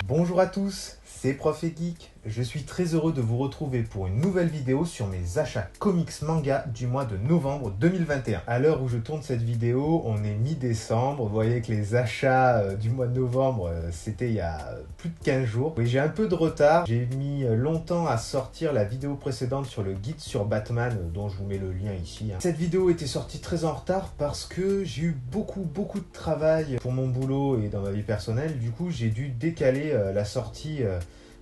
Bonjour à tous, c'est Prof et Geek. Je suis très heureux de vous retrouver pour une nouvelle vidéo sur mes achats comics manga du mois de novembre 2021. À l'heure où je tourne cette vidéo, on est mi-décembre. Vous voyez que les achats du mois de novembre, c'était il y a plus de 15 jours. Oui, j'ai un peu de retard. J'ai mis longtemps à sortir la vidéo précédente sur le guide sur Batman, dont je vous mets le lien ici. Cette vidéo était sortie très en retard parce que j'ai eu beaucoup de travail pour mon boulot et dans ma vie personnelle. Du coup, j'ai dû décaler la sortie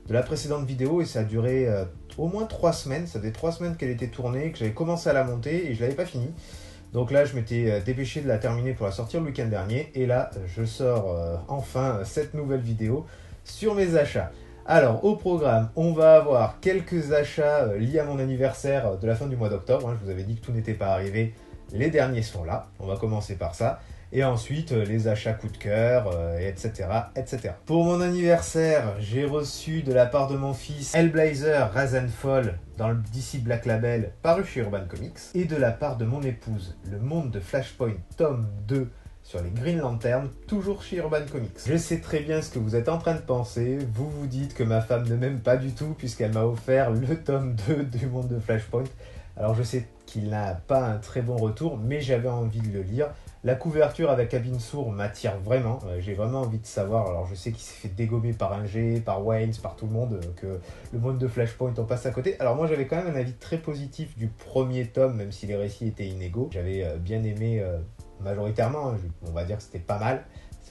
de la précédente vidéo et ça a duré au moins 3 semaines. Ça faisait 3 semaines qu'elle était tournée, que j'avais commencé à la monter et je l'avais pas finie. Donc là, je m'étais dépêché de la terminer pour la sortir le week-end dernier. Et là, je sors enfin cette nouvelle vidéo sur mes achats. Alors, au programme, on va avoir quelques achats liés à mon anniversaire de la fin du mois d'octobre. Je vous avais dit que tout n'était pas arrivé. Les derniers sont là. On va commencer par ça. Et ensuite, les achats coup de cœur, etc., etc. Pour mon anniversaire, j'ai reçu de la part de mon fils Hellblazer Rise and Fall dans le DC Black Label paru chez Urban Comics. Et de la part de mon épouse, Le Monde de Flashpoint tome 2 sur les Green Lantern, toujours chez Urban Comics. Je sais très bien ce que vous êtes en train de penser. Vous vous dites que ma femme ne m'aime pas du tout puisqu'elle m'a offert le tome 2 du Monde de Flashpoint. Alors je sais qu'il n'a pas un très bon retour, mais j'avais envie de le lire. La couverture avec Abin Sur m'attire vraiment, j'ai vraiment envie de savoir. Alors je sais qu'il s'est fait dégommer par Inger, par Waynes, par tout le monde, que le monde de Flashpoint on passe à côté. Alors moi j'avais quand même un avis très positif du premier tome, même si les récits étaient inégaux. J'avais bien aimé majoritairement, on va dire que c'était pas mal.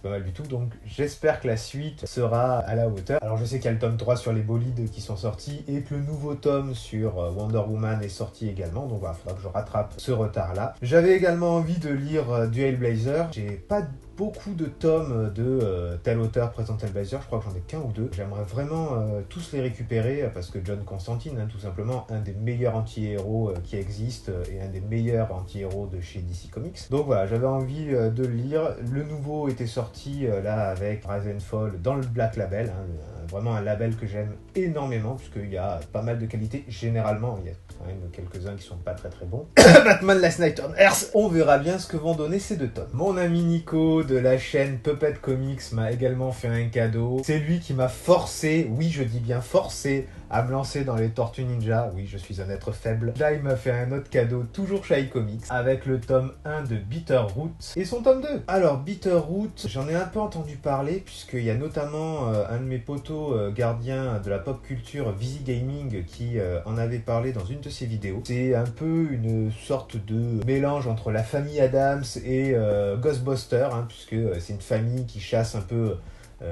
Pas mal du tout, donc j'espère que la suite sera à la hauteur. Alors je sais qu'il y a le tome 3 sur les bolides qui sont sortis et que le nouveau tome sur Wonder Woman est sorti également, donc voilà, il faudra que je rattrape ce retard là. J'avais également envie de lire du Hellblazer. J'ai pas beaucoup de tomes de tel auteur présente Hellblazer, je crois que j'en ai qu'un ou deux. J'aimerais vraiment tous les récupérer parce que John Constantine, tout simplement, un des meilleurs anti-héros qui existent et un des meilleurs anti-héros de chez DC Comics. Donc voilà, j'avais envie de le lire. Le nouveau était sorti là avec Rise and Fall dans le Black Label, vraiment un label que j'aime énormément puisqu'il y a pas mal de qualité. Généralement, il y a quand même quelques-uns qui sont pas très bons. Batman Last Night on Earth. On verra bien ce que vont donner ces deux tomes. Mon ami Nico de la chaîne Puppet Comics m'a également fait un cadeau. C'est lui qui m'a forcé, oui je dis bien forcé, à me lancer dans les Tortues Ninja. Oui, je suis un être faible. Là, il m'a fait un autre cadeau, toujours chez iComics, avec le tome 1 de Bitterroot et son tome 2. Alors, Bitterroot, j'en ai un peu entendu parler, puisqu'il y a notamment un de mes potos gardiens de la pop culture, Visi Gaming, qui en avait parlé dans une de ses vidéos. C'est un peu une sorte de mélange entre la famille Addams et Ghostbusters, puisque c'est une famille qui chasse un peu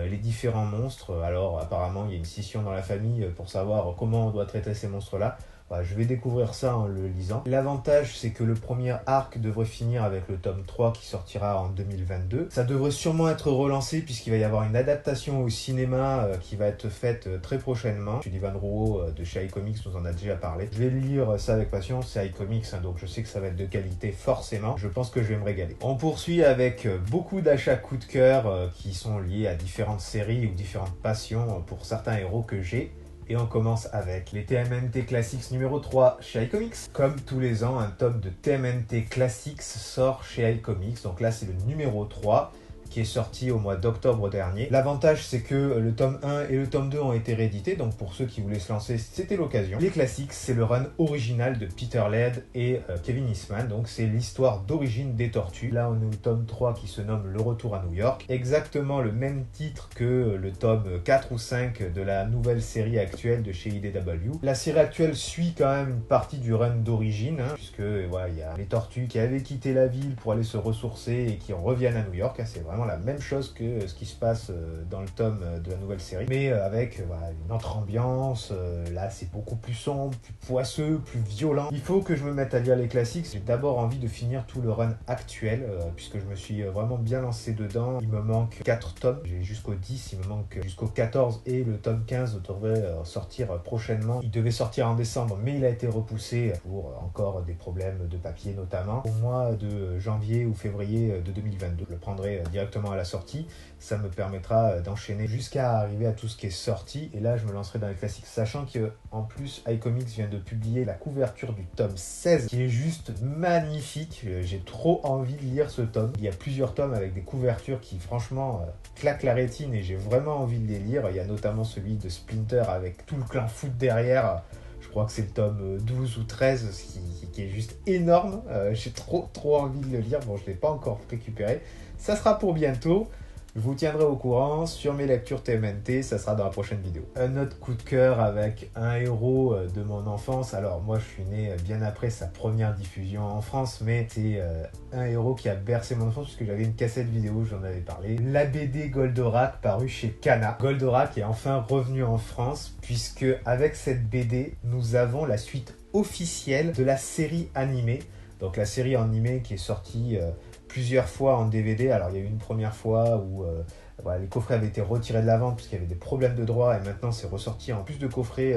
les différents monstres. Alors apparemment il y a une scission dans la famille pour savoir comment on doit traiter ces monstres-là. Voilà, je vais découvrir ça en le lisant. L'avantage, c'est que le premier arc devrait finir avec le tome 3 qui sortira en 2022. Ça devrait sûrement être relancé puisqu'il va y avoir une adaptation au cinéma qui va être faite très prochainement. Sullivan Rouault de chez iComics nous en a déjà parlé. Je vais lire ça avec passion, c'est iComics, donc je sais que ça va être de qualité forcément. Je pense que je vais me régaler. On poursuit avec beaucoup d'achats coup de cœur qui sont liés à différentes séries ou différentes passions pour certains héros que j'ai. Et on commence avec les TMNT Classics numéro 3 chez iComics. Comme tous les ans, un tome de TMNT Classics sort chez iComics. Donc là, c'est le numéro 3 qui est sorti au mois d'octobre dernier. L'avantage, c'est que le tome 1 et le tome 2 ont été réédités, donc pour ceux qui voulaient se lancer, c'était l'occasion. Les classiques, c'est le run original de Peter Laird et Kevin Eastman, donc c'est l'histoire d'origine des Tortues. Là, on est au tome 3 qui se nomme Le Retour à New York. Exactement le même titre que le tome 4 ou 5 de la nouvelle série actuelle de chez IDW. La série actuelle suit quand même une partie du run d'origine, puisque voilà, il y a les Tortues qui avaient quitté la ville pour aller se ressourcer et qui reviennent à New York. C'est vraiment la même chose que ce qui se passe dans le tome de la nouvelle série, mais avec une autre ambiance. Là, c'est beaucoup plus sombre, plus poisseux, plus violent. Il faut que je me mette à lire les classiques. J'ai d'abord envie de finir tout le run actuel, puisque je me suis vraiment bien lancé dedans. Il me manque 4 tomes, j'ai jusqu'au 10, il me manque jusqu'au 14, et le tome 15 devrait sortir prochainement. Il devait sortir en décembre, mais il a été repoussé pour encore des problèmes de papier notamment, au mois de janvier ou février de 2022. Je le prendrai directement directement à la sortie. Ça me permettra d'enchaîner jusqu'à arriver à tout ce qui est sorti. Et là, je me lancerai dans les classiques, sachant qu'en plus, iComics vient de publier la couverture du tome 16, qui est juste magnifique. J'ai trop envie de lire ce tome. Il y a plusieurs tomes avec des couvertures qui, franchement, claquent la rétine et j'ai vraiment envie de les lire. Il y a notamment celui de Splinter avec tout le clan foot derrière. Je crois que c'est le tome 12 ou 13 qui est juste énorme. J'ai trop envie de le lire. Bon, je ne l'ai pas encore récupéré. Ça sera pour bientôt. Je vous tiendrai au courant sur mes lectures TMNT, ça sera dans la prochaine vidéo. Un autre coup de cœur avec un héros de mon enfance. Alors moi je suis né bien après sa première diffusion en France, mais c'est un héros qui a bercé mon enfance puisque j'avais une cassette vidéo, j'en avais parlé. La BD Goldorak parue chez Kana. Goldorak est enfin revenu en France puisque avec cette BD, nous avons la suite officielle de la série animée. Donc la série animée qui est sortie plusieurs fois en DVD. Alors il y a eu une première fois où les coffrets avaient été retirés de la vente puisqu'il y avait des problèmes de droit et maintenant c'est ressorti en plus de coffrets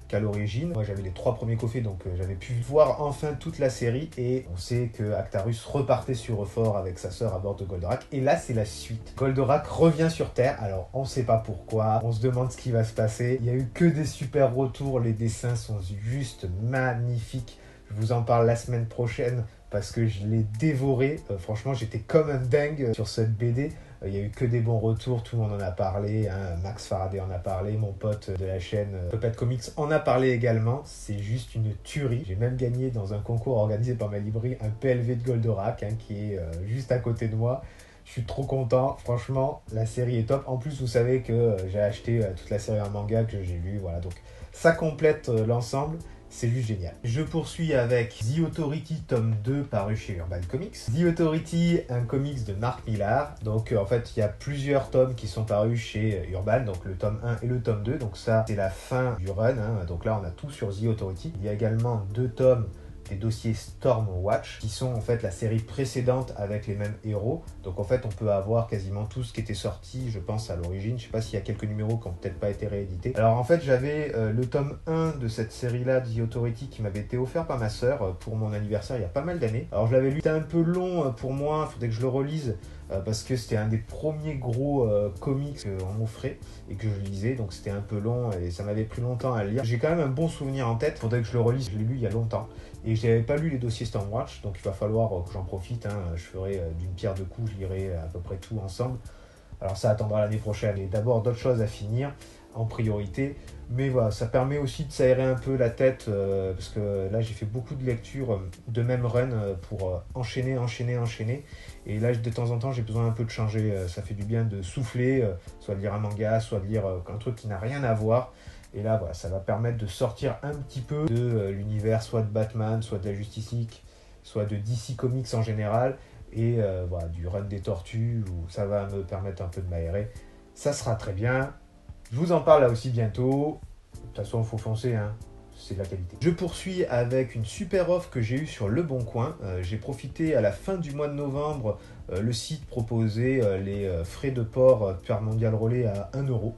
qu'à l'origine. Moi j'avais les 3 premiers coffrets donc j'avais pu voir enfin toute la série et on sait que Actarus repartait sur Euphor avec sa sœur à bord de Goldorak et là c'est la suite. Goldorak revient sur Terre, alors on sait pas pourquoi, on se demande ce qui va se passer. Il y a eu que des super retours, les dessins sont juste magnifiques. Je vous en parle la semaine prochaine parce que je l'ai dévoré. Franchement, j'étais comme un dingue sur cette BD. Il n'y a eu que des bons retours, tout le monde en a parlé. Hein. Max Faraday en a parlé, mon pote de la chaîne Puppet Comics en a parlé également. C'est juste une tuerie. J'ai même gagné dans un concours organisé par ma librairie un PLV de Goldorak qui est juste à côté de moi. Je suis trop content, franchement, la série est top. En plus, vous savez que j'ai acheté toute la série en manga que j'ai lu, voilà, donc ça complète l'ensemble. C'est juste génial. Je poursuis avec The Authority tome 2 paru chez Urban Comics. The Authority, un comics de Mark Millar. Donc en fait, il y a plusieurs tomes qui sont parus chez Urban, donc le tome 1 et le tome 2. Donc ça, c'est la fin du run. Donc là, on a tout sur The Authority. Il y a également 2 tomes des dossiers Stormwatch qui sont en fait la série précédente avec les mêmes héros. Donc en fait on peut avoir quasiment tout ce qui était sorti je pense à l'origine. Je sais pas s'il y a quelques numéros qui n'ont peut-être pas été réédités. Alors en fait j'avais le tome 1 de cette série là The Authority qui m'avait été offert par ma sœur pour mon anniversaire il y a pas mal d'années. Alors je l'avais lu, c'était un peu long pour moi, il faudrait que je le relise parce que c'était un des premiers gros comics qu'on m'offrait et que je lisais, donc c'était un peu long et ça m'avait pris longtemps à lire. J'ai quand même un bon souvenir en tête, il faudrait que je le relise, je l'ai lu il y a longtemps et je n'avais pas lu les dossiers Stormwatch, donc il va falloir que j'en profite, je ferai d'une pierre deux coups, je lirai à peu près tout ensemble. Alors ça attendra l'année prochaine et d'abord d'autres choses à finir en priorité, mais voilà, ça permet aussi de s'aérer un peu la tête parce que là j'ai fait beaucoup de lectures de même run pour enchaîner et là de temps en temps j'ai besoin un peu de changer, ça fait du bien de souffler, soit de lire un manga, soit de lire un truc qui n'a rien à voir. Et là, voilà, ça va permettre de sortir un petit peu de l'univers soit de Batman, soit de la Justice League, soit de DC Comics en général, et voilà, du run des tortues, où ça va me permettre un peu de m'aérer. Ça sera très bien. Je vous en parle là aussi bientôt. De toute façon, il faut foncer, c'est de la qualité. Je poursuis avec une super offre que j'ai eue sur Le Bon Coin. J'ai profité à la fin du mois de novembre, le site proposait les frais de port per Mondial Relais à 1 €.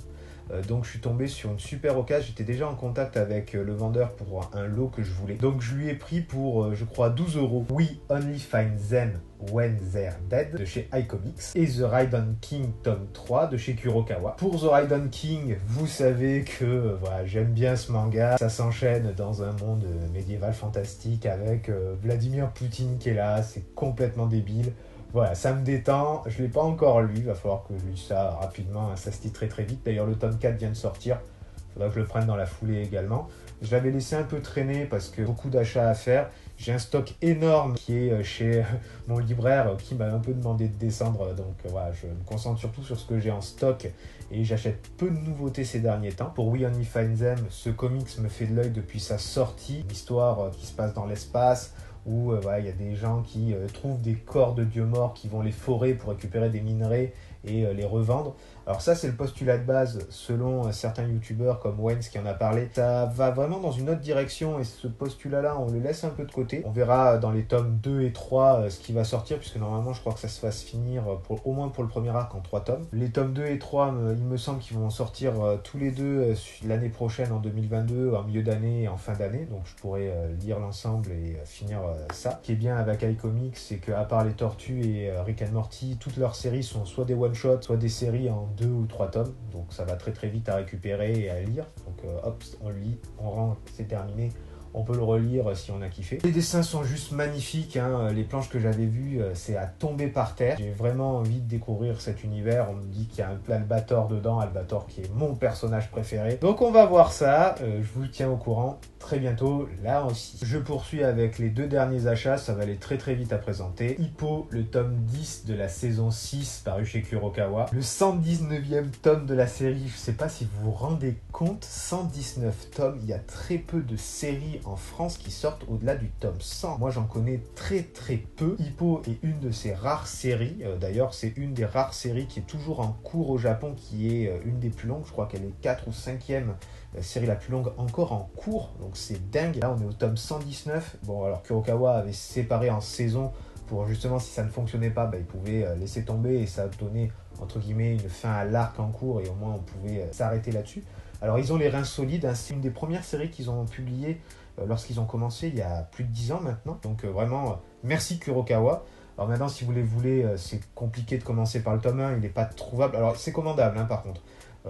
Donc je suis tombé sur une super occasion, j'étais déjà en contact avec le vendeur pour un lot que je voulais. Donc je lui ai pris pour, je crois, 12 €. We Only Find Them When They're Dead de chez iComics et The Raiden King tome 3 de chez Kurokawa. Pour The Raiden King, vous savez que voilà, j'aime bien ce manga. Ça s'enchaîne dans un monde médiéval fantastique avec Vladimir Poutine qui est là, c'est complètement débile. Voilà, ça me détend, je ne l'ai pas encore lu, il va falloir que je lise ça rapidement, ça se lit très très vite. D'ailleurs le tome 4 vient de sortir, il faudra que je le prenne dans la foulée également. Je l'avais laissé un peu traîner parce que beaucoup d'achats à faire. J'ai un stock énorme qui est chez mon libraire qui m'a un peu demandé de descendre. Donc voilà, je me concentre surtout sur ce que j'ai en stock et j'achète peu de nouveautés ces derniers temps. Pour We Only Find Them, ce comics me fait de l'œil depuis sa sortie. Une histoire qui se passe dans l'espace où voilà, y a des gens qui trouvent des corps de dieux morts qui vont les forer pour récupérer des minerais et les revendre. Alors ça, c'est le postulat de base selon certains youtubeurs comme Wens qui en a parlé. Ça va vraiment dans une autre direction et ce postulat-là, on le laisse un peu de côté. On verra dans les tomes 2 et 3 ce qui va sortir, puisque normalement, je crois que ça se fasse finir au moins pour le premier arc en 3 tomes. Les tomes 2 et 3, il me semble qu'ils vont sortir tous les deux l'année prochaine, en 2022, en milieu d'année et en fin d'année. Donc je pourrais lire l'ensemble et finir ça. Ce qui est bien avec iComics, c'est qu'à part les Tortues et Rick and Morty, toutes leurs séries sont soit des one-shots, soit des séries en 2 ou 3 tomes, donc ça va très très vite à récupérer et à lire. Donc hop, on lit, on rend, c'est terminé. On peut le relire si on a kiffé. Les dessins sont juste magnifiques, hein. Les planches que j'avais vues, c'est à tomber par terre. J'ai vraiment envie de découvrir cet univers. On me dit qu'il y a un peu Albator dedans, Albator qui est mon personnage préféré. Donc on va voir ça, je vous tiens au courant très bientôt, là aussi. Je poursuis avec les 2 derniers achats, ça va aller très très vite à présenter. Hippo, le tome 10 de la saison 6, paru chez Kurokawa. Le 119e tome de la série, je sais pas si vous vous rendez compte, 119 tomes, il y a très peu de séries en France qui sortent au-delà du tome 100. Moi j'en connais très très peu. Hippo est une de ces rares séries, d'ailleurs c'est une des rares séries qui est toujours en cours au Japon, qui est une des plus longues, je crois qu'elle est 4 ou 5e série la plus longue encore en cours, donc c'est dingue. Là on est au tome 119, bon alors Kurokawa avait séparé en saisons pour justement si ça ne fonctionnait pas, il pouvait laisser tomber et ça donnait entre guillemets une fin à l'arc en cours et au moins on pouvait s'arrêter là-dessus. Alors ils ont les reins solides, hein. C'est une des premières séries qu'ils ont publiées lorsqu'ils ont commencé il y a plus de 10 ans maintenant. Donc vraiment, merci Kurokawa. Alors maintenant, si vous les voulez, c'est compliqué de commencer par le tome 1, il n'est pas trouvable. Alors c'est commandable hein, par contre.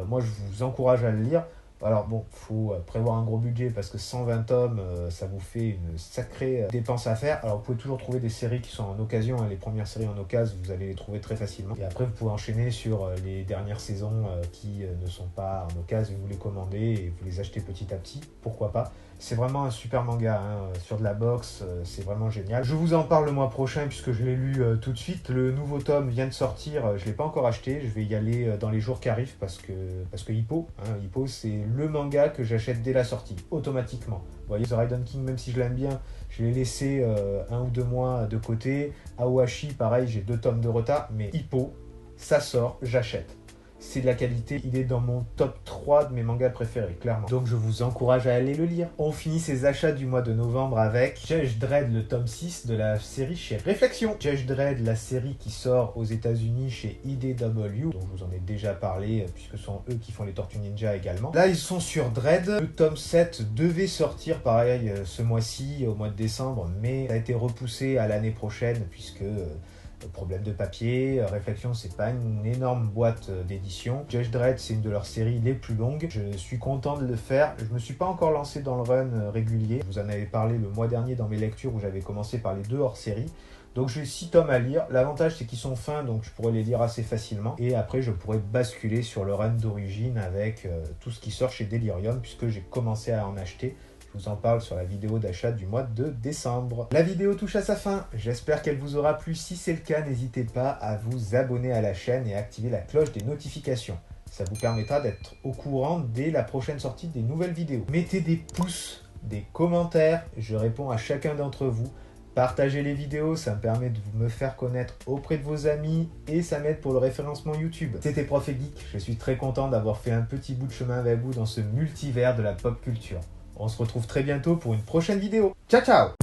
Moi je vous encourage à le lire. Alors bon, faut prévoir un gros budget parce que 120 tomes, ça vous fait une sacrée dépense à faire. Alors vous pouvez toujours trouver des séries qui sont en occasion, hein. Les premières séries en occasion, vous allez les trouver très facilement. Et après, vous pouvez enchaîner sur les dernières saisons qui ne sont pas en occasion, vous les commandez et vous les achetez petit à petit, pourquoi pas. C'est vraiment un super manga, hein. Sur de la boxe, c'est vraiment génial. Je vous en parle le mois prochain puisque je l'ai lu tout de suite. Le nouveau tome vient de sortir, je ne l'ai pas encore acheté, je vais y aller dans les jours qui arrivent parce que Hippo, hein, Hippo c'est le manga que j'achète dès la sortie, automatiquement. Vous voyez, The Raiden King, même si je l'aime bien, je l'ai laissé 1 ou 2 mois de côté. Aohashi, pareil, j'ai 2 tomes de retard, mais Hippo, ça sort, j'achète. C'est de la qualité, il est dans mon top 3 de mes mangas préférés, clairement. Donc je vous encourage à aller le lire. On finit ces achats du mois de novembre avec Judge Dredd, le tome 6 de la série chez Réflexion. Judge Dredd, la série qui sort aux États-Unis chez IDW, dont je vous en ai déjà parlé, puisque ce sont eux qui font les Tortues Ninja également. Là, ils sont sur Dredd. Le tome 7 devait sortir, pareil, ce mois-ci, au mois de décembre, mais ça a été repoussé à l'année prochaine, puisque... problème de papier, Réflexion c'est pas une énorme boîte d'édition. Judge Dredd c'est une de leurs séries les plus longues. Je suis content de le faire. Je me suis pas encore lancé dans le run régulier. Je vous en avais parlé le mois dernier dans mes lectures où j'avais commencé par les 2 hors-série. Donc j'ai 6 tomes à lire. L'avantage c'est qu'ils sont fins donc je pourrais les lire assez facilement. Et après je pourrais basculer sur le run d'origine avec tout ce qui sort chez Delirium puisque j'ai commencé à en acheter. Je vous en parle sur la vidéo d'achat du mois de décembre. La vidéo touche à sa fin. J'espère qu'elle vous aura plu. Si c'est le cas, n'hésitez pas à vous abonner à la chaîne et à activer la cloche des notifications. Ça vous permettra d'être au courant dès la prochaine sortie des nouvelles vidéos. Mettez des pouces, des commentaires. Je réponds à chacun d'entre vous. Partagez les vidéos, ça me permet de me faire connaître auprès de vos amis et ça m'aide pour le référencement YouTube. C'était Prof et Geek. Je suis très content d'avoir fait un petit bout de chemin avec vous dans ce multivers de la pop culture. On se retrouve très bientôt pour une prochaine vidéo. Ciao ciao!